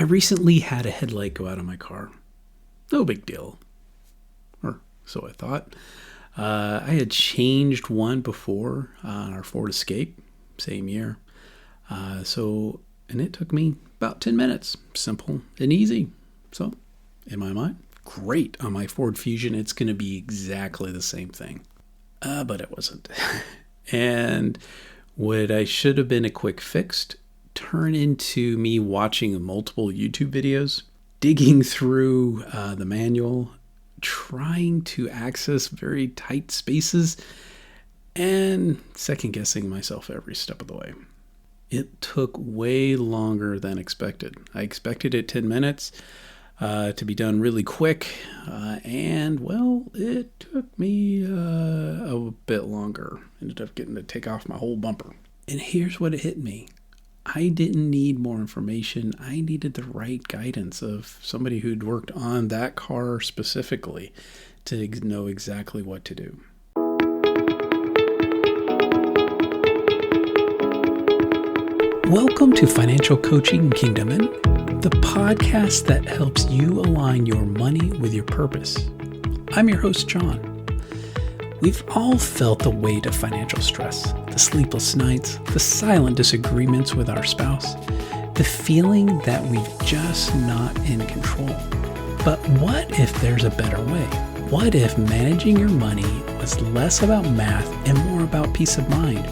I recently had a headlight go out on my car. No big deal. Or so I thought. I had changed one before on our Ford Escape, same year. And it took me about 10 minutes. Simple and easy. So, in my mind, great. On my Ford Fusion, it's going to be exactly the same thing. But it wasn't. And what I should have been a quick fix turned into me watching multiple YouTube videos, digging through the manual, trying to access very tight spaces, and second guessing myself every step of the way. It took way longer than expected. I expected it 10 minutes to be done really quick, and well, it took me a bit longer. Ended up getting to take off my whole bumper. And here's what it hit me. I didn't need more information. I needed the right guidance of somebody who'd worked on that car specifically to know exactly what to do. Welcome to Financial Coaching Kingdom, the podcast that helps you align your money with your purpose. I'm your host, Jon. We've all felt the weight of financial stress, the sleepless nights, the silent disagreements with our spouse, the feeling that we're just not in control. But what if there's a better way? What if managing your money was less about math and more about peace of mind?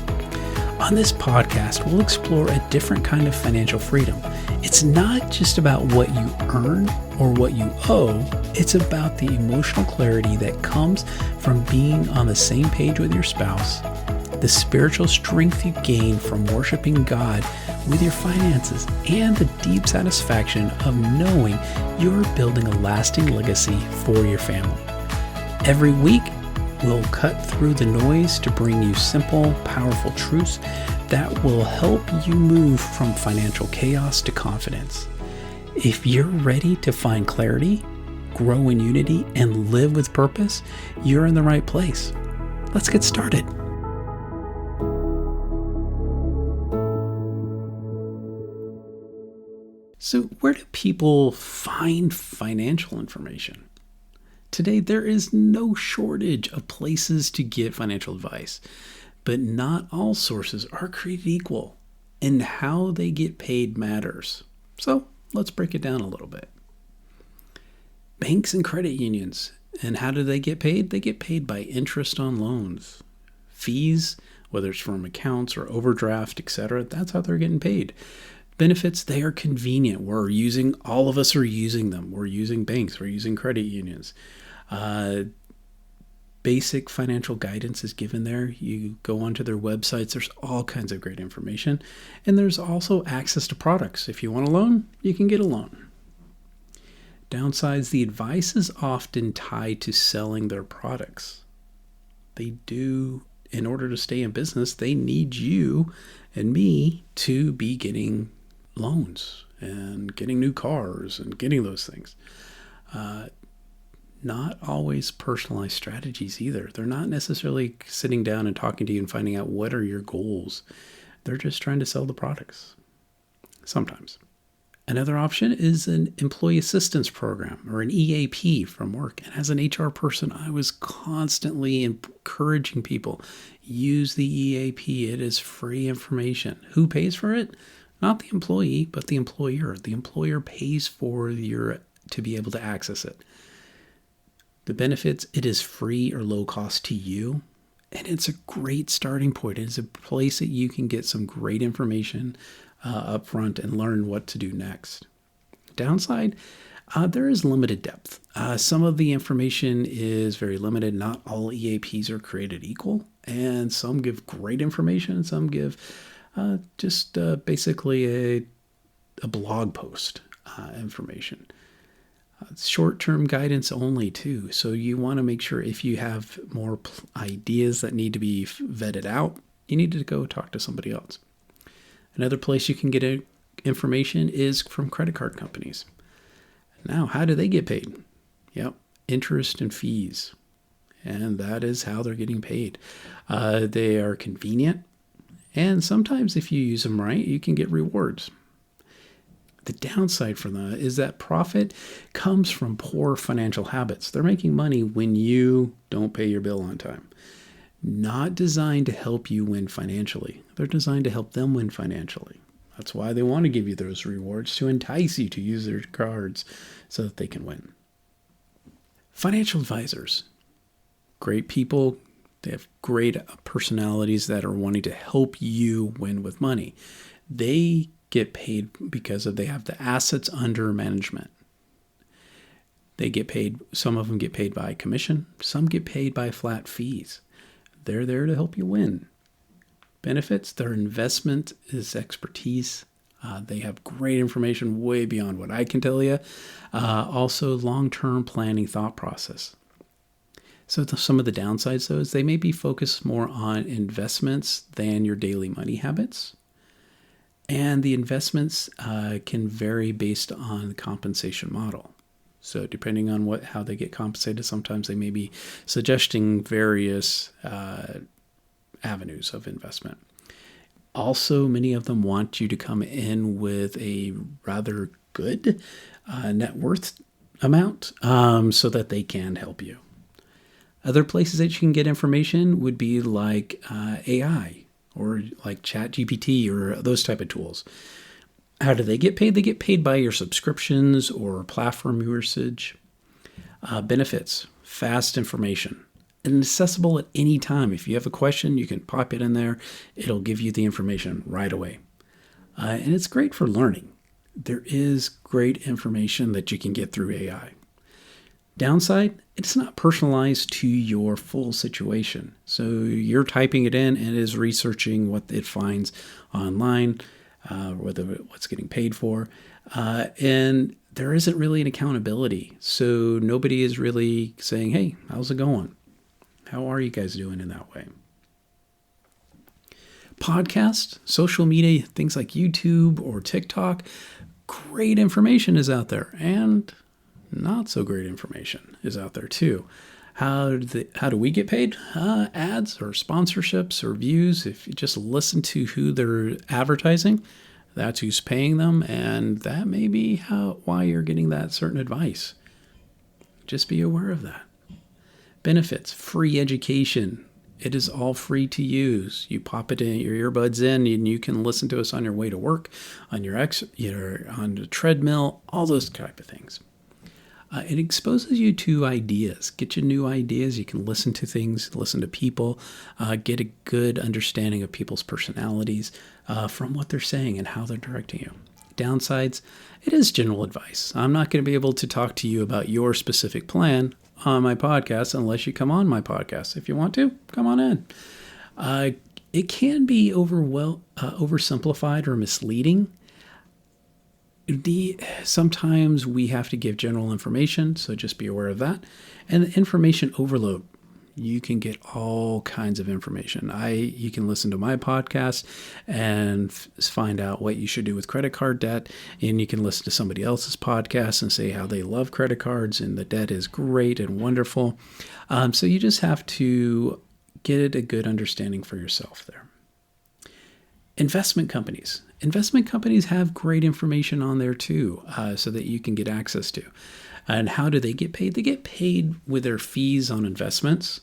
On this podcast, we'll explore a different kind of financial freedom. It's not just about what you earn or what you owe. It's about the emotional clarity that comes from being on the same page with your spouse, the spiritual strength you gain from worshiping God with your finances, and the deep satisfaction of knowing you're building a lasting legacy for your family. Every week, we'll cut through the noise to bring you simple, powerful truths that will help you move from financial chaos to confidence. If you're ready to find clarity, grow in unity, and live with purpose, you're in the right place. Let's get started. So, where do people find financial information? Today, there is no shortage of places to get financial advice, but not all sources are created equal, and how they get paid matters. So let's break it down a little bit. Banks and credit unions, and how do they get paid? They get paid by interest on loans. Fees, whether it's from accounts or overdraft, etc., that's how they're getting paid. Benefits, they are convenient. All of us are using them. We're using banks, we're using credit unions. Basic financial guidance is given there. You go onto their websites, there's all kinds of great information. And there's also access to products. If you want a loan, you can get a loan. Downsides, the advice is often tied to selling their products. In order to stay in business, they need you and me to be getting loans and getting new cars and getting those things. Not always personalized strategies either. They're not necessarily sitting down and talking to you and finding out what are your goals. They're just trying to sell the products. Sometimes. Another option is an employee assistance program or an EAP from work. And as an HR person, I was constantly encouraging people, use the EAP. It is free information. Who pays for it? Not the employee, but the employer. The employer pays for to be able to access it. The benefits, it is free or low cost to you, and it's a great starting point. It is a place that you can get some great information up front and learn what to do next. Downside, there is limited depth. Some of the information is very limited. Not all EAPs are created equal, and some give great information, and some give basically a blog post information. Short-term guidance only too. So you want to make sure if you have more ideas that need to be vetted out, you need to go talk to somebody else. Another place you can get information is from credit card companies. Now, how do they get paid? Yep, interest and fees. And that is how they're getting paid. They are convenient. And sometimes if you use them right, you can get rewards. The downside for them is that profit comes from poor financial habits. They're making money when you don't pay your bill on time. Not designed to help you win financially. They're designed to help them win financially. That's why they want to give you those rewards, to entice you to use their cards so that they can win. Financial advisors. Great people. They have great personalities that are wanting to help you win with money. They get paid because they have the assets under management. They get paid, some of them get paid by commission, some get paid by flat fees. They're there to help you win. Benefits, their investment is expertise. They have great information way beyond what I can tell you. Also, long-term planning thought process. So some of the downsides, though, is they may be focused more on investments than your daily money habits. And the investments can vary based on the compensation model. So depending on how they get compensated, sometimes they may be suggesting various avenues of investment. Also, many of them want you to come in with a rather good net worth amount so that they can help you. Other places that you can get information would be like AI or like ChatGPT or those type of tools. How do they get paid? They get paid by your subscriptions or platform usage. Benefits, fast information, and accessible at any time. If you have a question, you can pop it in there. It'll give you the information right away. And it's great for learning. There is great information that you can get through AI. Downside, it's not personalized to your full situation. So you're typing it in and it is researching what it finds online, what's getting paid for. And there isn't really an accountability. So nobody is really saying, hey, how's it going? How are you guys doing in that way? Podcast, social media, things like YouTube or TikTok, great information is out there. And not so great information is out there too. How do we get paid? Ads or sponsorships or views. If you just listen to who they're advertising, that's who's paying them, and that may be why you're getting that certain advice. Just be aware of that. Benefits, free education. It is all free to use. You pop it in, your earbuds in, and you can listen to us on your way to work, on on the treadmill, all those type of things. It exposes you to ideas. Get you new ideas. You can listen to things, listen to people, get a good understanding of people's personalities from what they're saying and how they're directing you. Downsides, it is general advice. I'm not going to be able to talk to you about your specific plan on my podcast unless you come on my podcast. If you want to, come on in. It can be oversimplified or misleading. Sometimes we have to give general information, so just be aware of that. And the information overload. You can get all kinds of information. You can listen to my podcast and find out what you should do with credit card debt. And you can listen to somebody else's podcast and say how they love credit cards and the debt is great and wonderful. So you just have to get a good understanding for yourself there. Investment companies. Investment companies have great information on there too, so that you can get access to. And how do they get paid? They get paid with their fees on investments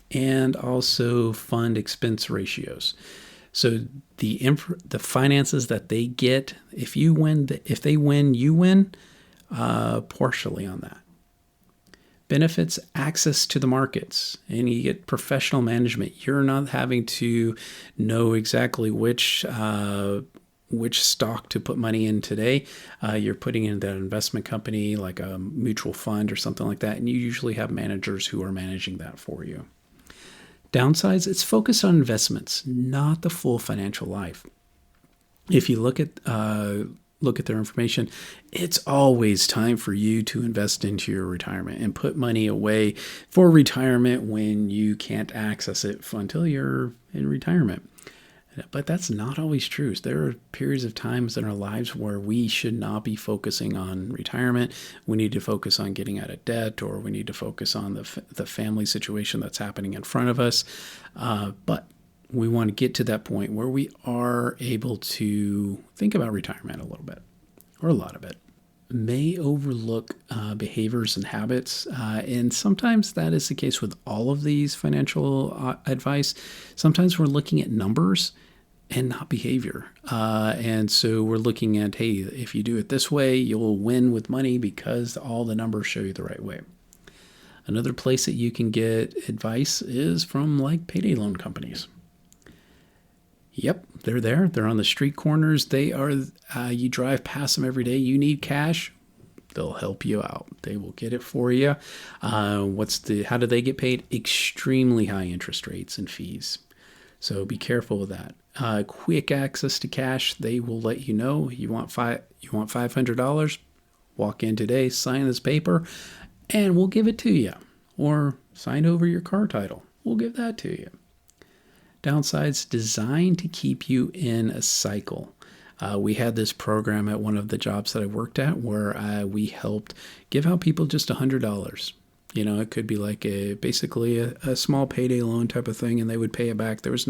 and also fund expense ratios. So the finances that they get, if they win, you win partially on that. Benefits, access to the markets, and you get professional management. You're not having to know exactly which stock to put money in today. You're putting in that investment company like a mutual fund or something like that, and you usually have managers who are managing that for you. Downsides, it's focused on investments, not the full financial life. If you look at their information, it's always time for you to invest into your retirement and put money away for retirement when you can't access it until you're in retirement. But that's not always true. There are periods of times in our lives where we should not be focusing on retirement. We need to focus on getting out of debt, or we need to focus on the family situation that's happening in front of us. But we want to get to that point where we are able to think about retirement a little bit, or a lot of it, may overlook behaviors and habits. And sometimes that is the case with all of these financial advice. Sometimes we're looking at numbers and not behavior. And so we're looking at, hey, if you do it this way, you'll win with money because all the numbers show you the right way. Another place that you can get advice is from like payday loan companies. Yep, they're there. They're on the street corners. They are, you drive past them every day. You need cash, they'll help you out. They will get it for you. How do they get paid? Extremely high interest rates and fees. So be careful with that. Quick access to cash. They will let you know you want $500. Walk in today, sign this paper, and we'll give it to you. Or sign over your car title. We'll give that to you. Downsides designed to keep you in a cycle. We had this program at one of the jobs that I worked at where we helped give out people just $100. It could be like basically a small payday loan type of thing, and they would pay it back. There's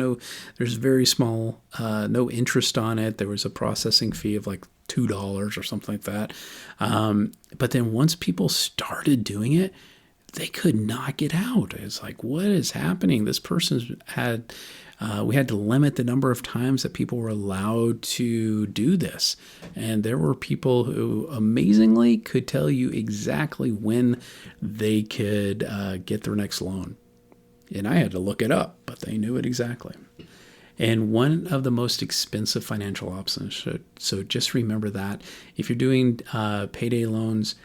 very small, no interest on it. There was a processing fee of like $2 or something like that. But then once people started doing it, they could not get out. It's like, what is happening? This person we had to limit the number of times that people were allowed to do this. And there were people who amazingly could tell you exactly when they could get their next loan. And I had to look it up, but they knew it exactly. And one of the most expensive financial options. So just remember that if you're doing payday loans,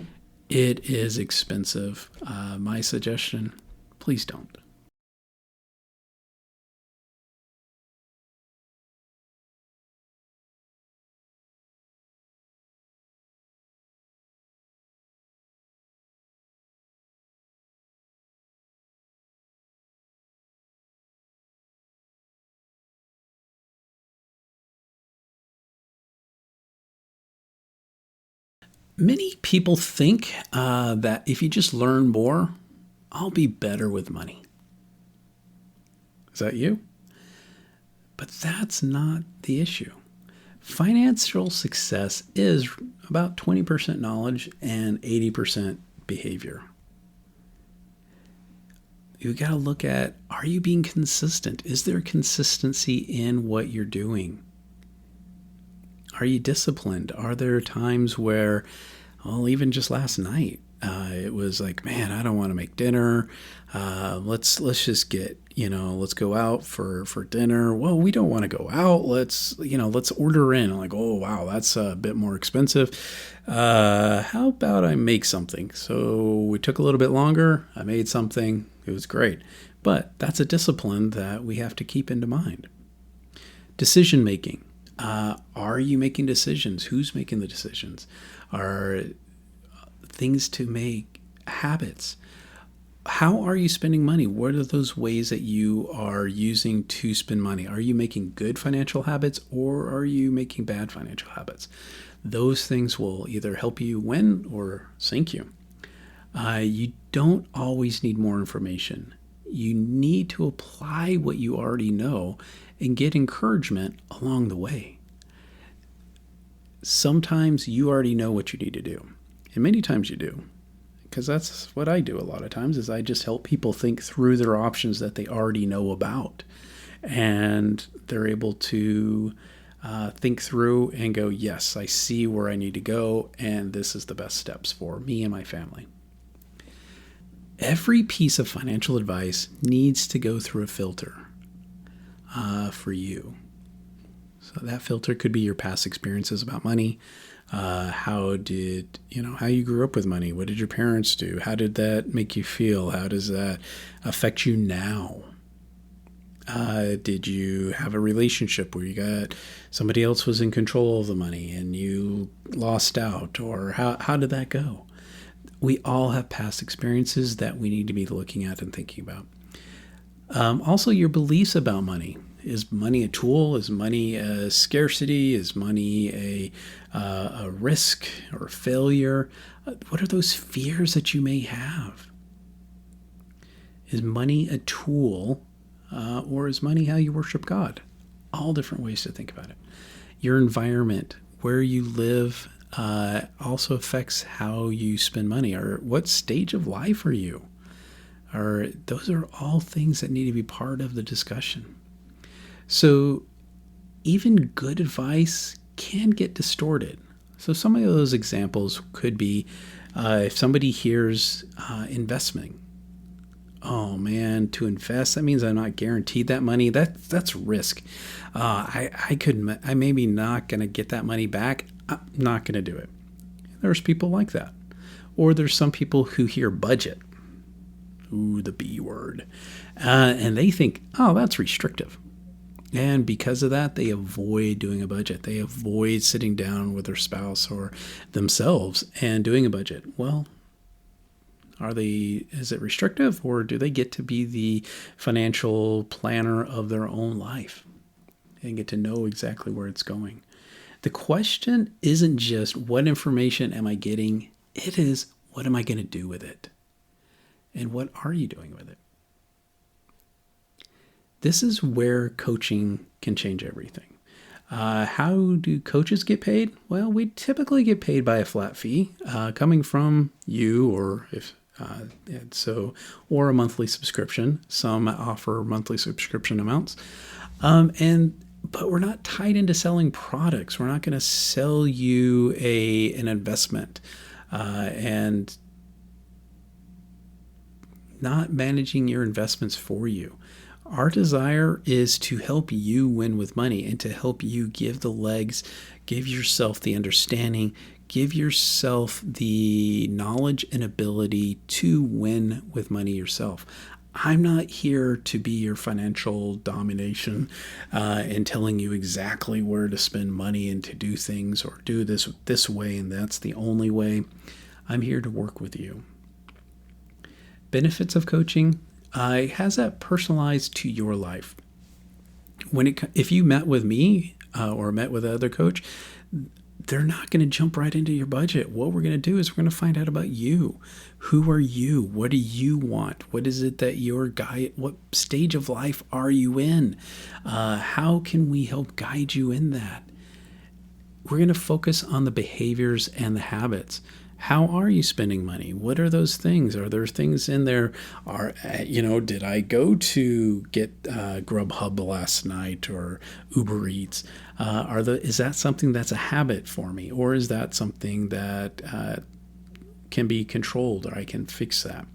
it is expensive. My suggestion, please don't. Many people think that if you just learn more, I'll be better with money. Is that you? But that's not the issue. Financial success is about 20% knowledge and 80% behavior. You got to look at, are you being consistent? Is there consistency in what you're doing? Are you disciplined? Are there times where, even just last night, it was like, man, I don't want to make dinner. Let's just let's go out for dinner. Well, we don't want to go out. Let's order in. I'm like, oh, wow, that's a bit more expensive. How about I make something? So we took a little bit longer. I made something. It was great. But that's a discipline that we have to keep into mind. Decision making. Are you making decisions? Who's making the decisions? Are things to make habits? How are you spending money? What are those ways that you are using to spend money? Are you making good financial habits or are you making bad financial habits? Those things will either help you win or sink you. You don't always need more information. You need to apply what you already know and get encouragement along the way. Sometimes you already know what you need to do, and many times you do, because that's what I do a lot of times is I just help people think through their options that they already know about, and they're able to think through and go, yes, I see where I need to go, and this is the best steps for me and my family. Every piece of financial advice needs to go through a filter for you. So that filter could be your past experiences about money. How you grew up with money? What did your parents do? How did that make you feel? How does that affect you now? Did you have a relationship where you got somebody else was in control of the money and you lost out? Or how did that go? We all have past experiences that we need to be looking at and thinking about. Also, your beliefs about money. Is money a tool? Is money a scarcity? Is money a risk or a failure? What are those fears that you may have? Is money a tool or is money how you worship God? All different ways to think about it. Your environment, where you live, also affects how you spend money, or what stage of life are you? Or those are all things that need to be part of the discussion. So even good advice can get distorted. So some of those examples could be if somebody hears investing. Oh man, to invest, that means I'm not guaranteed that money. That's risk. I maybe not gonna get that money back. I'm not gonna do it. There's people like that. Or there's some people who hear budget. Ooh, the B word. And they think, oh, that's restrictive. And because of that, they avoid doing a budget. They avoid sitting down with their spouse or themselves and doing a budget. Well, is it restrictive, or do they get to be the financial planner of their own life and get to know exactly where it's going? The question isn't just what information am I getting? It is, what am I going to do with it? And what are you doing with it? This is where coaching can change everything. How do coaches get paid? Well, we typically get paid by a flat fee coming from you, or a monthly subscription. Some offer monthly subscription amounts, but we're not tied into selling products. We're not going to sell you an investment, and not managing your investments for you. Our desire is to help you win with money and to help you give the legs, give yourself the understanding, give yourself the knowledge and ability to win with money yourself. I'm not here to be your financial domination and telling you exactly where to spend money and to do things or do this way and that's the only way. I'm here to work with you. Benefits of coaching. Has that personalized to your life. If you met with me or met with another coach, they're not going to jump right into your budget. What we're going to do is we're going to find out about you. Who are you? What do you want? What is it that what stage of life are you in? How can we help guide you in that? We're going to focus on the behaviors and the habits. How are you spending money? What are those things? Are there things in there? Did I go to get Grubhub last night or Uber Eats? Is that something that's a habit for me, or is that something that can be controlled, or I can fix that?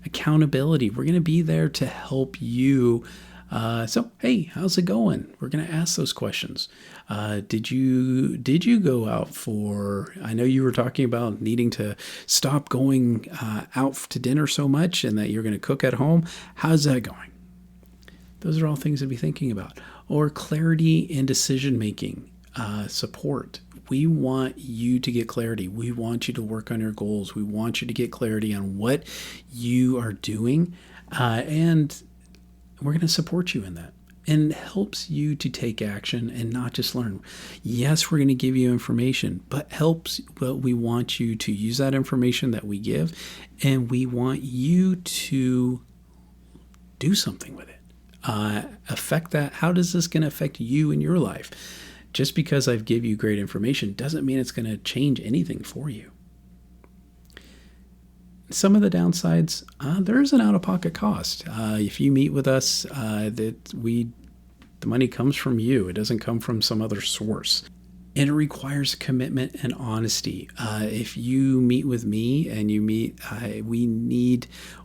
Accountability. We're going to be there to help you. Hey, how's it going? We're going to ask those questions. Did you go out I know you were talking about needing to stop going out to dinner so much and that you're going to cook at home. How's that going? Those are all things to be thinking about. Or clarity in decision making, support. We want you to get clarity. We want you to work on your goals. We want you to get clarity on what you are doing, and we're going to support you in that, and helps you to take action and not just learn. Yes, we're going to give you information, but we want you to use that information that we give, and we want you to do something with it. Affect that. How does this going to affect you in your life? Just because I've give you great information doesn't mean it's going to change anything for you. Some of the downsides, there is an out-of-pocket cost. If you meet with us, the money comes from you. It doesn't come from some other source. And it requires commitment and honesty. If you meet with me and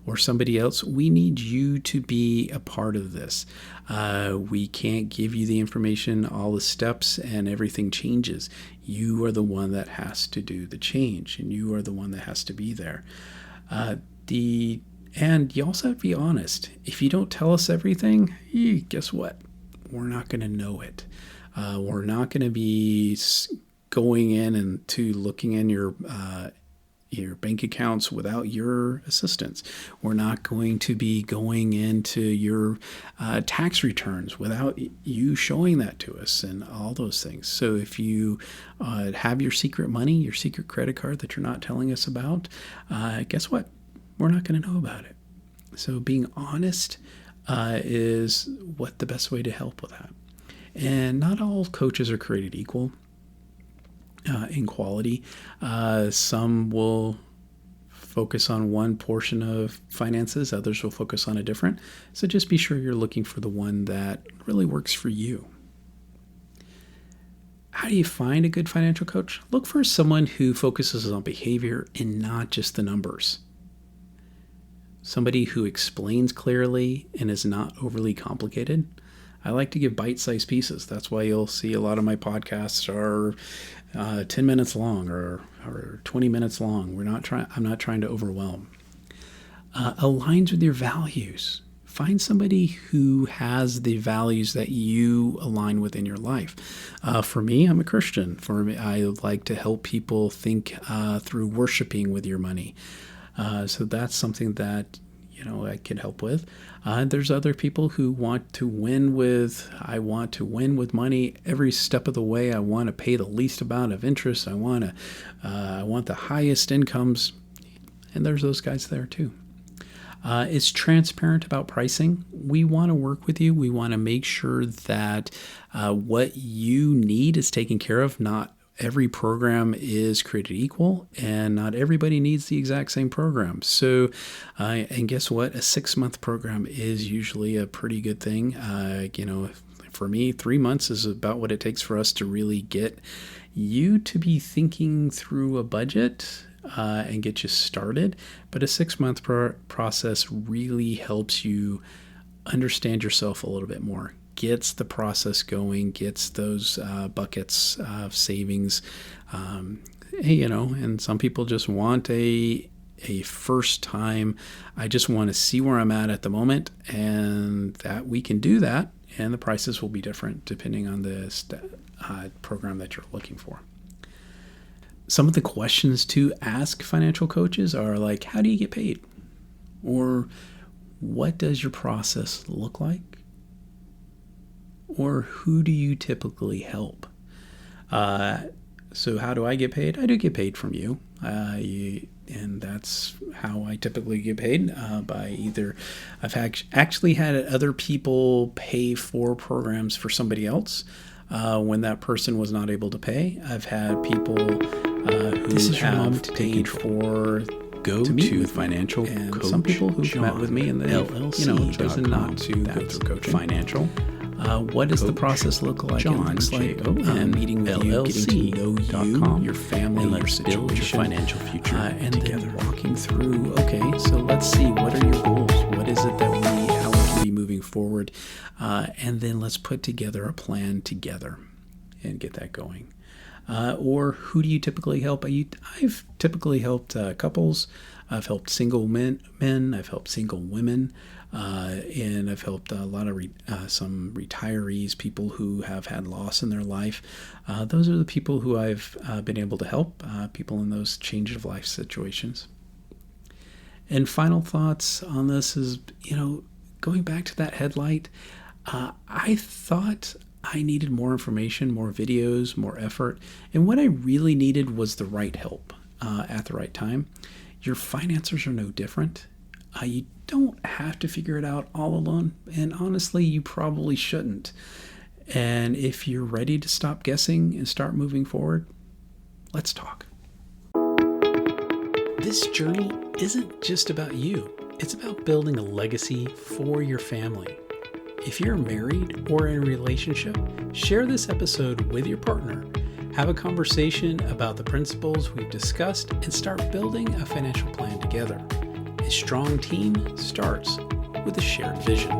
or somebody else, we need you to be a part of this. We can't give you the information, all the steps, and everything changes. You are the one that has to do the change, and you are the one that has to be there. And you also have to be honest. If you don't tell us everything, guess what? We're not going to know it. We're not going to be going in and looking in your bank accounts without your assistance. We're not going to be going into your tax returns without you showing that to us and all those things. So if you have your secret money, your secret credit card that you're not telling us about, guess what? We're not going to know about it. So being honest is the best way to help with that. And not all coaches are created equal. in quality. Some will focus on one portion of finances, others will focus on a different. So just be sure you're looking for the one that really works for you. How do you find a good financial coach? Look for someone who focuses on behavior and not just the numbers. Somebody who explains clearly and is not overly complicated. I like to give bite-sized pieces. That's why you'll see a lot of my podcasts are 10 minutes long or 20 minutes long. I'm not trying to overwhelm. Aligns with your values. Find somebody who has the values that you align with in your life. For me, I'm a Christian. For me, I like to help people think through worshiping with your money. So that's something that I can help with. There's other people who want to win with. I want to win with money every step of the way. I want to pay the least amount of interest. I want the highest incomes, and there's those guys there too. It's transparent about pricing. We want to work with you. We want to make sure that what you need is taken care of. Not every program is created equal, and not everybody needs the exact same program. So, and guess what? A 6-month program is usually a pretty good thing. For me, 3 months is about what it takes for us to really get you to be thinking through a budget and get you started. But a 6-month process really helps you understand yourself a little bit more, gets the process going, gets those buckets of savings. And some people just want a first time. I just want to see where I'm at the moment, and that we can do that. And the prices will be different depending on the program that you're looking for. Some of the questions to ask financial coaches are like, how do you get paid? Or what does your process look like? Or who do you typically help? So how do I get paid? I do get paid from you. And that's how I typically get paid, by either I've actually had other people pay for programs for somebody else when that person was not able to pay. I've had people who have paid for Go to financial and coach some people who've met with me and then chosen not to go That's through coaching. financial. What does the process look like? Jon, It looks like J-O-N, meeting with you, getting to know LLC.com, you, your family, and your let's build your situation, financial future and together. then walking through. Okay, so let's see. What are your goals? What is it that how we can be moving forward? And then let's put together a plan together and get that going. Or who do you typically help? I've typically helped couples. I've helped single men. I've helped single women. And I've helped a lot of some retirees, people who have had loss in their life. Those are the people who I've been able to help, people in those change of life situations. And final thoughts on this is, going back to that headlight, I thought I needed more information, more videos, more effort. And what I really needed was the right help at the right time. Your finances are no different. You don't have to figure it out all alone. And honestly, you probably shouldn't. And if you're ready to stop guessing and start moving forward, let's talk. This journey isn't just about you. It's about building a legacy for your family. If you're married or in a relationship, share this episode with your partner. Have a conversation about the principles we've discussed and start building a financial plan together. A strong team starts with a shared vision.